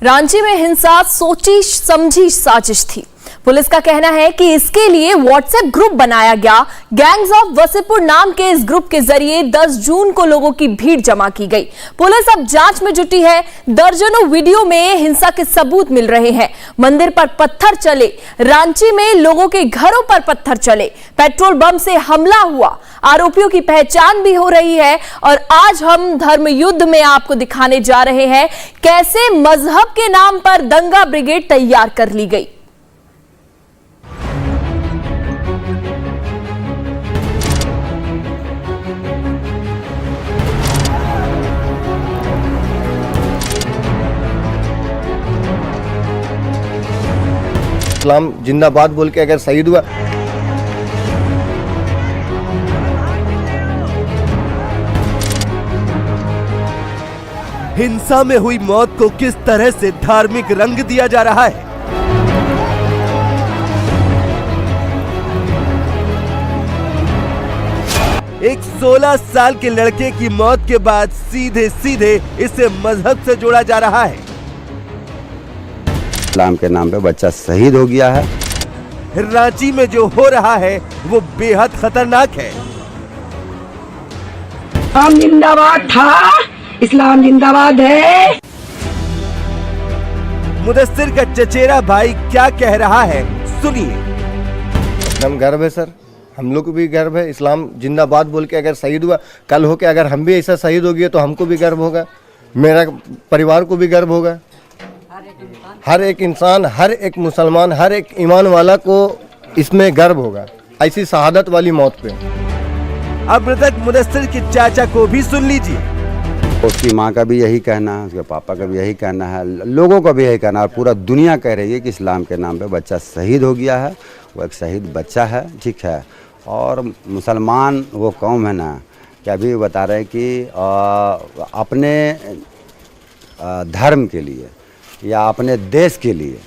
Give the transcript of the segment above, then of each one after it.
रांची में हिंसा सोची समझी साजिश थी। पुलिस का कहना है कि इसके लिए व्हाट्सएप ग्रुप बनाया गया। गैंग्स ऑफ वसीपुर नाम के इस ग्रुप के जरिए 10 जून को लोगों की भीड़ जमा की गई। पुलिस अब जांच में जुटी है। दर्जनों वीडियो में हिंसा के सबूत मिल रहे हैं। मंदिर पर पत्थर चले, रांची में लोगों के घरों पर पत्थर चले, पेट्रोल बम से हमला हुआ, आरोपियों की पहचान भी हो रही है। और आज हम धर्म युद्ध में आपको दिखाने जा रहे हैं कैसे मजहब के नाम पर दंगा ब्रिगेड तैयार कर ली गई। इस्लाम जिंदाबाद बोल के अगर शहीद हुआ, हिंसा में हुई मौत को किस तरह से धार्मिक रंग दिया जा रहा है। एक 16 साल के लड़के की मौत के बाद सीधे सीधे इसे मजहब से जोड़ा जा रहा है। इस्लाम के नाम पे बच्चा शहीद हो गया है। रांची में जो हो रहा है वो बेहद खतरनाक है। इस्लाम जिंदाबाद था, इस्लाम जिंदाबाद है। मुदस्सिर का चचेरा भाई क्या कह रहा है, सुनिए। हम गर्व है सर, हम लोग को भी गर्व है। इस्लाम जिंदाबाद बोल के अगर शहीद हुआ, कल होके अगर हम भी ऐसा शहीद हो गए तो हमको भी गर्व होगा, मेरा परिवार को भी गर्व होगा। हर एक इंसान, हर एक मुसलमान, हर एक ईमान वाला को इसमें गर्व होगा ऐसी शहादत वाली मौत पे। अब मृतक मुदस्सिर के चाचा को भी सुन लीजिए। उसकी माँ का भी यही कहना है, उसके पापा का भी यही कहना है, लोगों का भी यही कहना है और पूरा दुनिया कह रही है कि इस्लाम के नाम पे बच्चा शहीद हो गया है। वो एक शहीद बच्चा है, ठीक है। और मुसलमान वो कौम है ना कि अभी बता रहे हैं कि अपने धर्म के लिए या अपने देश के लिए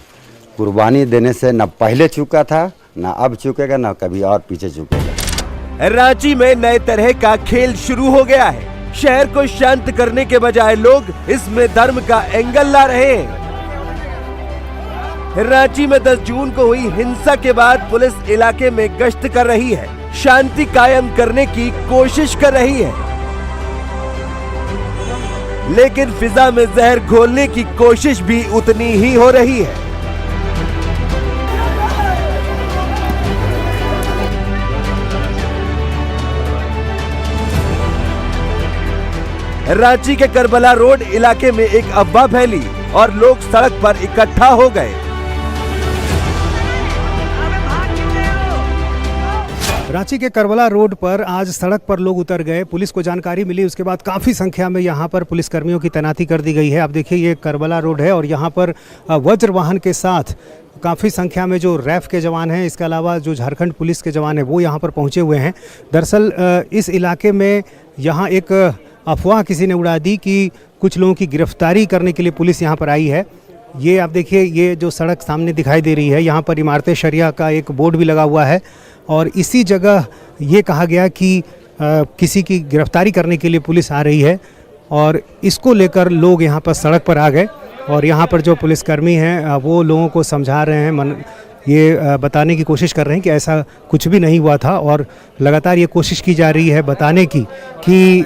कुर्बानी देने से न पहले चुका था, न अब चुकेगा, न कभी और पीछे चुकेगा। रांची में नए तरह का खेल शुरू हो गया है। शहर को शांत करने के बजाय लोग इसमें धर्म का एंगल ला रहे हैं। रांची में 10 जून को हुई हिंसा के बाद पुलिस इलाके में गश्त कर रही है, शांति कायम करने की कोशिश कर रही है, लेकिन फिजा में जहर घोलने की कोशिश भी उतनी ही हो रही है। रांची के करबला रोड इलाके में एक अफवाह फैली और लोग सड़क पर इकट्ठा हो गए। रांची के करबला रोड पर आज सड़क पर लोग उतर गए। पुलिस को जानकारी मिली, उसके बाद काफ़ी संख्या में यहाँ पर पुलिसकर्मियों की तैनाती कर दी गई है। आप देखिए ये करबला रोड है और यहाँ पर वज्र वाहन के साथ काफ़ी संख्या में जो रैफ के जवान हैं, इसके अलावा जो झारखंड पुलिस के जवान हैं वो यहाँ पर पहुँचे हुए हैं। दरअसल इस इलाके में यहाँ एक अफवाह किसी ने उड़ा दी कि कुछ लोगों की गिरफ्तारी करने के लिए पुलिस यहाँ पर आई है। ये आप देखिए ये जो सड़क सामने दिखाई दे रही है, यहाँ पर इमारत शरिया का एक बोर्ड भी लगा हुआ है और इसी जगह ये कहा गया कि किसी की गिरफ्तारी करने के लिए पुलिस आ रही है और इसको लेकर लोग यहाँ पर सड़क पर आ गए और यहाँ पर जो पुलिसकर्मी हैं वो लोगों को समझा रहे हैं, ये बताने की कोशिश कर रहे हैं कि ऐसा कुछ भी नहीं हुआ था और लगातार ये कोशिश की जा रही है बताने की कि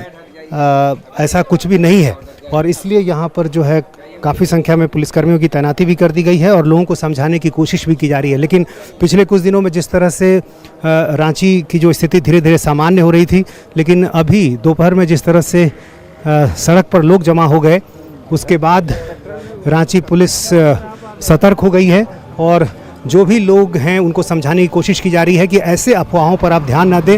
ऐसा कुछ भी नहीं है। और इसलिए यहाँ पर जो है काफ़ी संख्या में पुलिसकर्मियों की तैनाती भी कर दी गई है और लोगों को समझाने की कोशिश भी की जा रही है। लेकिन पिछले कुछ दिनों में जिस तरह से रांची की जो स्थिति धीरे धीरे सामान्य हो रही थी, लेकिन अभी दोपहर में जिस तरह से सड़क पर लोग जमा हो गए, उसके बाद रांची पुलिस सतर्क हो गई है और जो भी लोग हैं उनको समझाने की कोशिश की जा रही है कि ऐसे अफवाहों पर आप ध्यान न दें।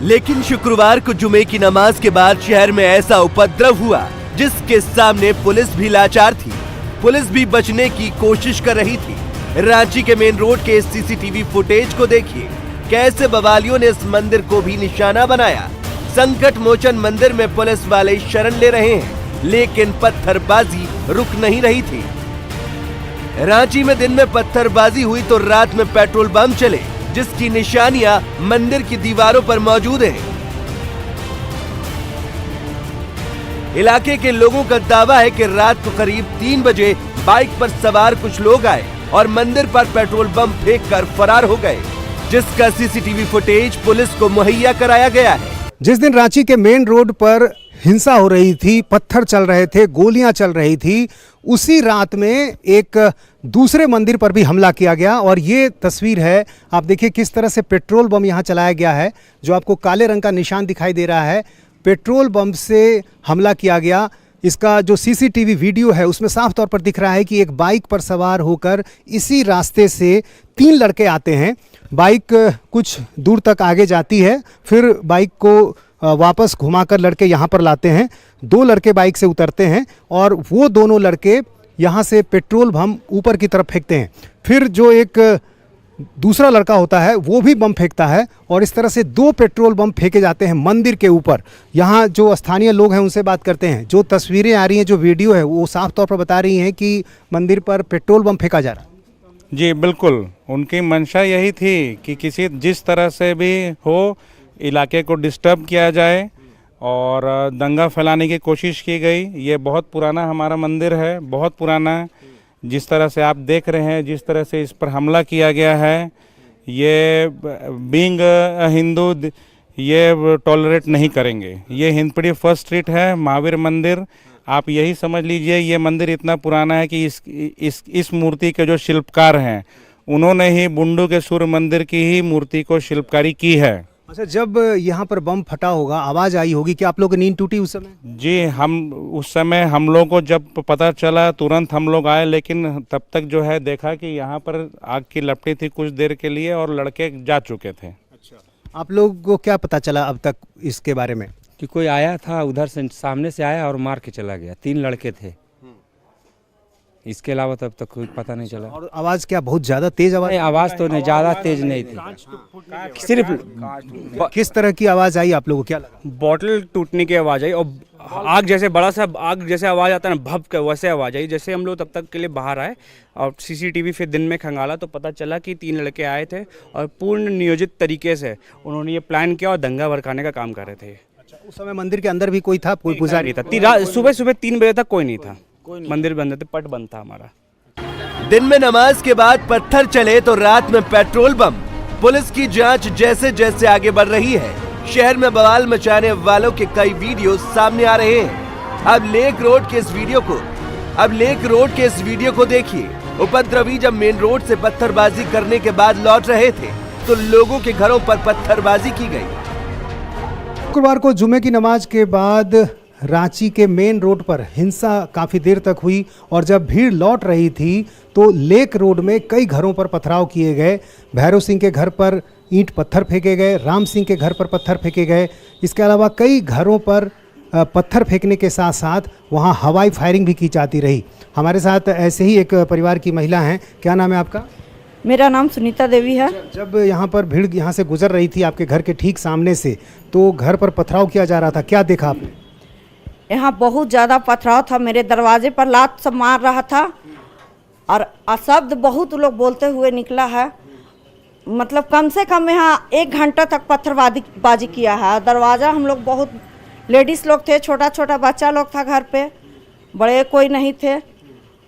लेकिन शुक्रवार को जुमे की नमाज के बाद शहर में ऐसा उपद्रव हुआ जिसके सामने पुलिस भी लाचार थी। पुलिस भी बचने की कोशिश कर रही थी। रांची के मेन रोड के सीसीटीवी फुटेज को देखिए। कैसे बवालियों ने इस मंदिर को भी निशाना बनाया। संकट मोचन मंदिर में पुलिस वाले शरण ले रहे हैं, लेकिन पत्थरबाजी रुक नहीं रही थी। रांची में दिन में पत्थरबाजी हुई तो रात में पेट्रोल बम चले, जिसकी निशानियां मंदिर की दीवारों पर मौजूद हैं। इलाके के लोगों का दावा है कि रात को करीब 3 बजे बाइक पर सवार कुछ लोग आए और मंदिर पर पेट्रोल बम फेंककर फरार हो गए, जिसका सीसीटीवी फुटेज पुलिस को मुहैया कराया गया है। जिस दिन रांची के मेन रोड पर हिंसा हो रही थी, पत्थर चल रहे थे, गोलियां चल रही थी, उसी रात में एक दूसरे मंदिर पर भी हमला किया गया। और ये तस्वीर है, आप देखिए किस तरह से पेट्रोल बम यहाँ चलाया गया है। जो आपको काले रंग का निशान दिखाई दे रहा है, पेट्रोल बम से हमला किया गया। इसका जो सीसीटीवी वीडियो है उसमें साफ तौर पर दिख रहा है कि एक बाइक पर सवार होकर इसी रास्ते से 3 लड़के आते हैं। बाइक कुछ दूर तक आगे जाती है, फिर बाइक को वापस घुमाकर लड़के यहाँ पर लाते हैं। 2 लड़के बाइक से उतरते हैं और वो दोनों लड़के यहाँ से पेट्रोल बम ऊपर की तरफ फेंकते हैं। फिर जो एक दूसरा लड़का होता है वो भी बम फेंकता है और इस तरह से 2 पेट्रोल बम फेंके जाते हैं मंदिर के ऊपर। यहाँ जो स्थानीय लोग हैं उनसे बात करते हैं। जो तस्वीरें आ रही हैं, जो वीडियो है, वो साफ तौर पर बता रही हैं कि मंदिर पर पेट्रोल बम फेंका जा रहा है। जी बिल्कुल, उनकी मंशा यही थी कि किसी जिस तरह से भी हो इलाके को डिस्टर्ब किया जाए और दंगा फैलाने की कोशिश की गई। ये बहुत पुराना हमारा मंदिर है, बहुत पुराना। जिस तरह से आप देख रहे हैं, जिस तरह से इस पर हमला किया गया है, ये बीइंग हिंदू ये टॉलरेट नहीं करेंगे। ये हिंदपीढ़ी फर्स्ट स्ट्रीट है, महावीर मंदिर। आप यही समझ लीजिए, ये मंदिर इतना पुराना है कि इस मूर्ति के जो शिल्पकार हैं उन्होंने ही बुंडू के सूर्य मंदिर की ही मूर्ति को शिल्पकारी की है। अच्छा, जब यहाँ पर बम फटा होगा, आवाज़ आई होगी, कि आप लोगों की नींद टूटी उस समय? जी, हम उस समय हम लोगों को जब पता चला तुरंत हम लोग आए, लेकिन तब तक जो है देखा कि यहाँ पर आग की लपटी थी कुछ देर के लिए और लड़के जा चुके थे। अच्छा, आप लोग को क्या पता चला अब तक इसके बारे में? कि कोई आया था उधर से, सामने से आया और मार के चला गया। 3 लड़के थे, इसके अलावा तब तक कोई पता नहीं चला। और आवाज़ क्या बहुत ज़्यादा तेज़ आवाज़? आवाज़ तो नहीं, ज़्यादा तेज नहीं थी, सिर्फ किस तरह की आवाज़ आई आप लोगों को, क्या लगा? बॉटल टूटने की आवाज़ आई और आग जैसे बड़ा सा आग जैसे आवाज़ आता है ना, भप का वैसे आवाज़ आई। जैसे हम लोग तब तक के लिए बाहर आए और सीसीटीवी फिर दिन में खंगाला तो पता चला कि 3 लड़के आए थे और पूर्ण नियोजित तरीके से उन्होंने ये प्लान किया और दंगा भड़काने का काम कर रहे थे। अच्छा, उस समय मंदिर के अंदर भी कोई था? कोई पुजारी था? सुबह 3 बजे तक कोई नहीं था, मंदिर बंद थे, पट बंद था हमारा। दिन में नमाज के बाद पत्थर चले तो रात में पेट्रोल बम। पुलिस की जांच जैसे जैसे आगे बढ़ रही है, शहर में बवाल मचाने वालों के कई वीडियो सामने आ रहे हैं। अब लेक रोड के इस वीडियो को देखिए। उपद्रवी जब मेन रोड से पत्थरबाजी करने के बाद लौट रहे थे तो लोगों के घरों पर पत्थरबाजी की गई। शुक्रवार को जुमे की नमाज के बाद रांची के मेन रोड पर हिंसा काफ़ी देर तक हुई और जब भीड़ लौट रही थी तो लेक रोड में कई घरों पर पथराव किए गए। भैरव सिंह के घर पर ईंट पत्थर फेंके गए, राम सिंह के घर पर पत्थर फेंके गए। इसके अलावा कई घरों पर पत्थर फेंकने के साथ साथ वहां हवाई फायरिंग भी की जाती रही। हमारे साथ ऐसे ही एक परिवार की महिला हैं। क्या नाम है आपका? मेरा नाम सुनीता देवी है। जब यहाँ पर भीड़ यहाँ से गुजर रही थी आपके घर के ठीक सामने से, तो घर पर पथराव किया जा रहा था, क्या देखा आपने? यहाँ बहुत ज़्यादा पथराव था, मेरे दरवाजे पर लात सब मार रहा था और शब्द बहुत लोग बोलते हुए निकला है। मतलब कम से कम यहाँ 1 घंटा तक पत्थरबाजी किया है। दरवाज़ा हम लोग बहुत लेडीज़ लोग थे, छोटा छोटा बच्चा लोग था घर पे, बड़े कोई नहीं थे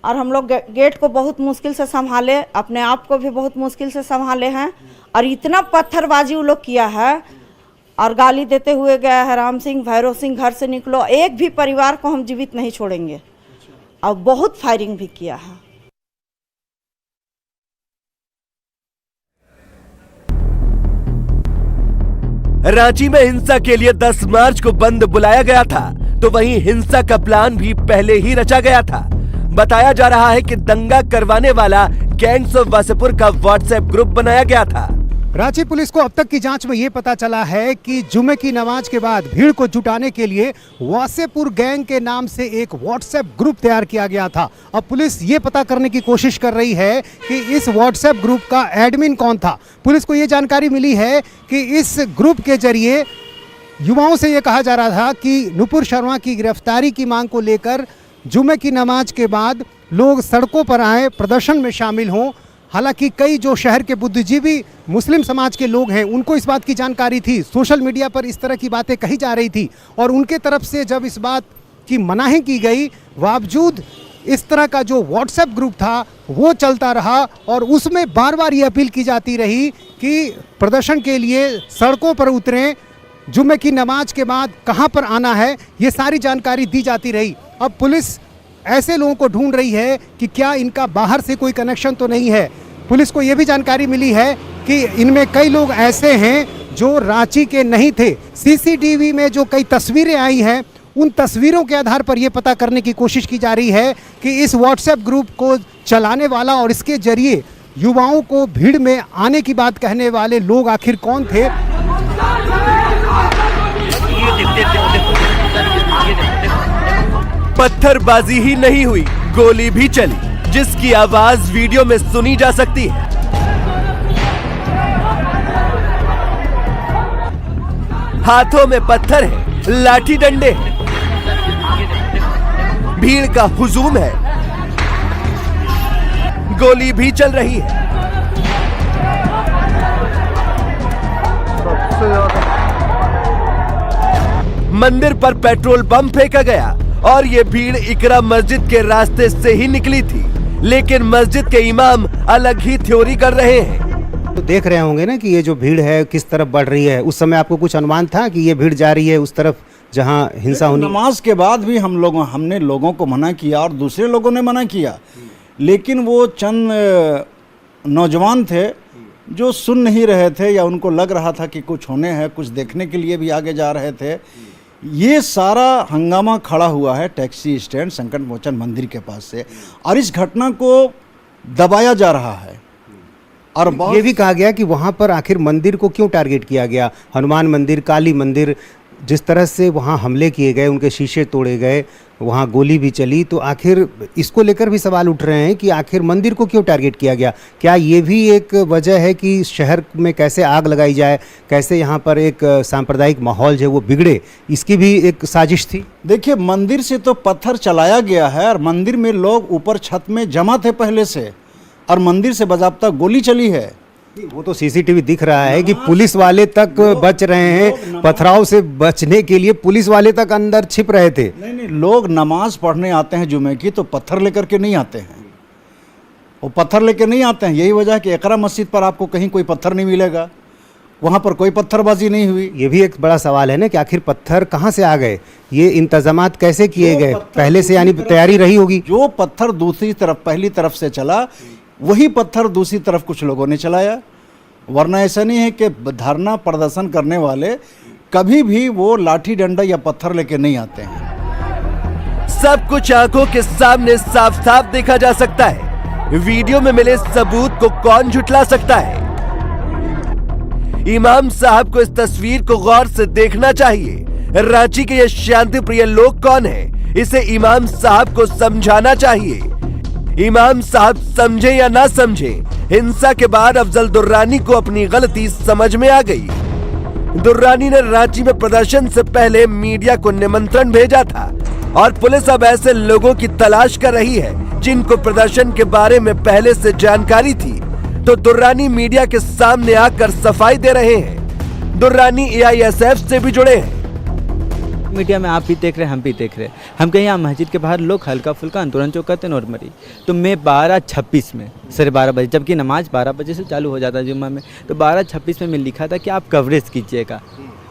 और हम लोग गेट को बहुत मुश्किल से संभाले, अपने आप को भी बहुत मुश्किल से संभाले हैं। और इतना पत्थरबाजी वो लोग किया है और गाली देते हुए गया है, राम सिंह, भैरव सिंह घर से निकलो, एक भी परिवार को हम जीवित नहीं छोड़ेंगे। और बहुत फायरिंग भी किया है। रांची में हिंसा के लिए 10 मार्च को बंद बुलाया गया था, तो वहीं हिंसा का प्लान भी पहले ही रचा गया था। बताया जा रहा है कि दंगा करवाने वाला गैंग्स ऑफ वासेपुर का व्हाट्सएप ग्रुप बनाया गया था। रांची पुलिस को अब तक की जांच में ये पता चला है कि जुमे की नमाज के बाद भीड़ को जुटाने के लिए वासेपुर गैंग के नाम से एक व्हाट्सएप ग्रुप तैयार किया गया था। अब पुलिस ये पता करने की कोशिश कर रही है कि इस व्हाट्सएप ग्रुप का एडमिन कौन था। पुलिस को ये जानकारी मिली है कि इस ग्रुप के जरिए युवाओं से ये कहा जा रहा था कि नुपुर शर्मा की गिरफ्तारी की मांग को लेकर जुमे की नमाज के बाद लोग सड़कों पर आए, प्रदर्शन में शामिल हों। हालांकि कई जो शहर के बुद्धिजीवी मुस्लिम समाज के लोग हैं उनको इस बात की जानकारी थी, सोशल मीडिया पर इस तरह की बातें कही जा रही थी और उनके तरफ से जब इस बात की मनाही की गई, बावजूद इस तरह का जो व्हाट्सएप ग्रुप था वो चलता रहा और उसमें बार बार ये अपील की जाती रही कि प्रदर्शन के लिए सड़कों पर उतरें, जुम्मे की नमाज के बाद कहाँ पर आना है, ये सारी जानकारी दी जाती रही। अब पुलिस ऐसे लोगों को ढूंढ रही है कि क्या इनका बाहर से कोई कनेक्शन तो नहीं है। पुलिस को ये भी जानकारी मिली है कि इनमें कई लोग ऐसे हैं जो रांची के नहीं थे। सीसीटीवी में जो कई तस्वीरें आई हैं उन तस्वीरों के आधार पर यह पता करने की कोशिश की जा रही है कि इस व्हाट्सएप ग्रुप को चलाने वाला और इसके जरिए युवाओं को भीड़ में आने की बात कहने वाले लोग आखिर कौन थे। पत्थरबाजी ही नहीं हुई, गोली भी चली, जिसकी आवाज वीडियो में सुनी जा सकती है। हाथों में पत्थर है, लाठी डंडे हैं, भीड़ का हुजूम है, गोली भी चल रही है। मंदिर पर पेट्रोल बम फेंका गया और ये भीड़ इकरा मस्जिद के रास्ते से ही निकली थी, लेकिन मस्जिद के इमाम अलग ही थ्योरी कर रहे हैं। तो देख रहे होंगे ना कि ये जो भीड़ है किस तरफ बढ़ रही है। उस समय आपको कुछ अनुमान था कि ये भीड़ जा रही है उस तरफ जहां हिंसा होनी? नमाज के बाद भी हमने लोगों को मना किया और दूसरे लोगों ने मना किया, लेकिन वो चंद नौजवान थे जो सुन नहीं रहे थे या उनको लग रहा था कि कुछ होने हैं, कुछ देखने के लिए भी आगे जा रहे थे। ये सारा हंगामा खड़ा हुआ है टैक्सी स्टैंड संकट मोचन मंदिर के पास से और इस घटना को दबाया जा रहा है। और ये भी कहा गया कि वहाँ पर आखिर मंदिर को क्यों टारगेट किया गया, हनुमान मंदिर, काली मंदिर, जिस तरह से वहाँ हमले किए गए, उनके शीशे तोड़े गए, वहाँ गोली भी चली, तो आखिर इसको लेकर भी सवाल उठ रहे हैं कि आखिर मंदिर को क्यों टारगेट किया गया। क्या ये भी एक वजह है कि शहर में कैसे आग लगाई जाए, कैसे यहाँ पर एक सांप्रदायिक माहौल जो है वो बिगड़े, इसकी भी एक साजिश थी? देखिए, मंदिर से तो पत्थर चलाया गया है और मंदिर में लोग ऊपर छत में जमा थे पहले से और मंदिर से बाज़ाब्ता गोली चली है। वो तो सीसीटीवी दिख रहा है कि पुलिस वाले तक बच रहे हैं, पथराव से बचने के लिए पुलिस वाले तक अंदर छिप रहे थे। नहीं, लोग नमाज पढ़ने आते हैं जुमे की तो पत्थर लेकर के नहीं आते हैं, वो पत्थर लेकर नहीं आते हैं। यही वजह है कि इकरा मस्जिद पर आपको कहीं कोई पत्थर नहीं मिलेगा, वहाँ पर कोई पत्थरबाजी नहीं हुई। ये भी एक बड़ा सवाल है ना कि आखिर पत्थर कहाँ से आ गए, ये इंतजामात कैसे किए गए, पहले से यानी तैयारी रही होगी। जो पत्थर दूसरी तरफ पहली तरफ से चला वही पत्थर दूसरी तरफ कुछ लोगों ने चलाया, वरना ऐसा नहीं है कि धरना प्रदर्शन करने वाले कभी भी वो लाठी डंडा या पत्थर लेके नहीं आते हैं। सब कुछ आंखों के सामने साफ साफ देखा जा सकता है। वीडियो में मिले सबूत को कौन झुठला सकता है? इमाम साहब को इस तस्वीर को गौर से देखना चाहिए। रांची के ये शांति प्रिय लोग कौन है, इसे इमाम साहब को समझाना चाहिए। इमाम साहब समझे या ना समझे, हिंसा के बाद अफजल दुर्रानी को अपनी गलती समझ में आ गई। दुर्रानी ने रांची में प्रदर्शन से पहले मीडिया को निमंत्रण भेजा था और पुलिस अब ऐसे लोगों की तलाश कर रही है जिनको प्रदर्शन के बारे में पहले से जानकारी थी। तो दुर्रानी मीडिया के सामने आकर सफाई दे रहे हैं। दुर्रानी AISF से भी जुड़े हैं। मीडिया में आप भी देख रहे हैं, हम भी देख रहे हैं। हम कहीं यहाँ मस्जिद के बाहर लोग हल्का फुल्का आंदोलन जो करते हैं नॉर्मली, तो मैं 12:26 में 12:30 बजे, जबकि नमाज 12 बजे से चालू हो जाता है जुम्मा में, तो 12:26 में लिखा था कि आप कवरेज कीजिएगा,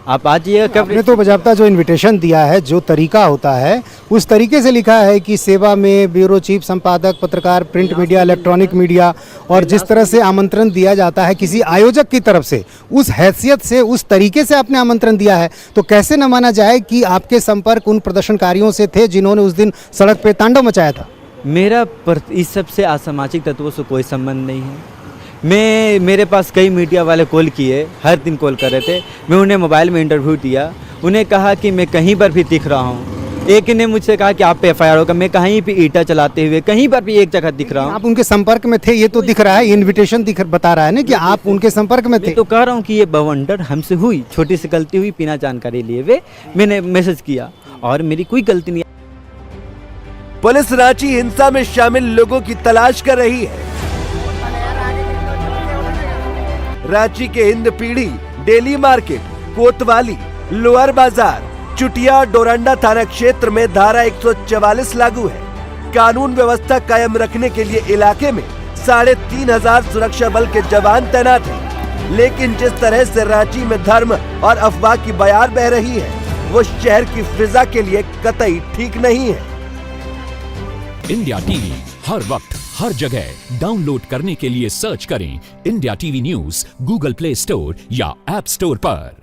आप आ जाइएगा। आपने तो बजाबता जो इनविटेशन दिया है, जो तरीका होता है उस तरीके से लिखा है कि सेवा में ब्यूरो चीफ संपादक, पत्रकार, प्रिंट मीडिया, इलेक्ट्रॉनिक मीडिया, और जिस तरह से आमंत्रण दिया जाता है किसी आयोजक की तरफ से, उस हैसियत से, उस तरीके से आपने आमंत्रण दिया है, तो कैसे न माना जाए कि आपके संपर्क उन प्रदर्शनकारियों से थे जिन्होंने उस दिन सड़क पर तांडव मचाया था? मेरा इस सब से असामाजिक तत्वों से कोई संबंध नहीं है। मेरे पास कई मीडिया वाले कॉल किए, हर दिन कॉल कर रहे थे। मैं उन्हें मोबाइल में इंटरव्यू दिया, उन्हें कहा कि मैं कहीं पर भी दिख रहा हूँ। एक ने मुझसे कहा कि आप पे FIR होगा, मैं कहीं भी ईटा चलाते हुए कहीं पर भी एक जगह दिख रहा हूँ। आप उनके संपर्क में थे, ये तो दिख रहा है, इनविटेशन बता रहा है ना कि आप उनके संपर्क में थे। मैं तो कह रहा हूँ कि ये बवंडर हमसे हुई, छोटी सी गलती हुई, बिना जानकारी लिए हुए मैंने मैसेज किया और मेरी कोई गलती नहीं। पुलिस रांची हिंसा में शामिल लोगों की तलाश कर रही है। रांची के हिंद पीढ़ी, डेली मार्केट, कोतवाली, लोअर बाजार, चुटिया और डोरंडा थाना क्षेत्र में धारा 144 लागू है। कानून व्यवस्था कायम रखने के लिए इलाके में 3500 सुरक्षा बल के जवान तैनात हैं। लेकिन जिस तरह से रांची में धर्म और अफवाह की बयार बह रही है, वो शहर की फिजा के लिए कतई ठीक नहीं है। इंडिया टीवी हर वक्त हर जगह डाउनलोड करने के लिए सर्च करें India TV news Google play store या ऐप स्टोर पर।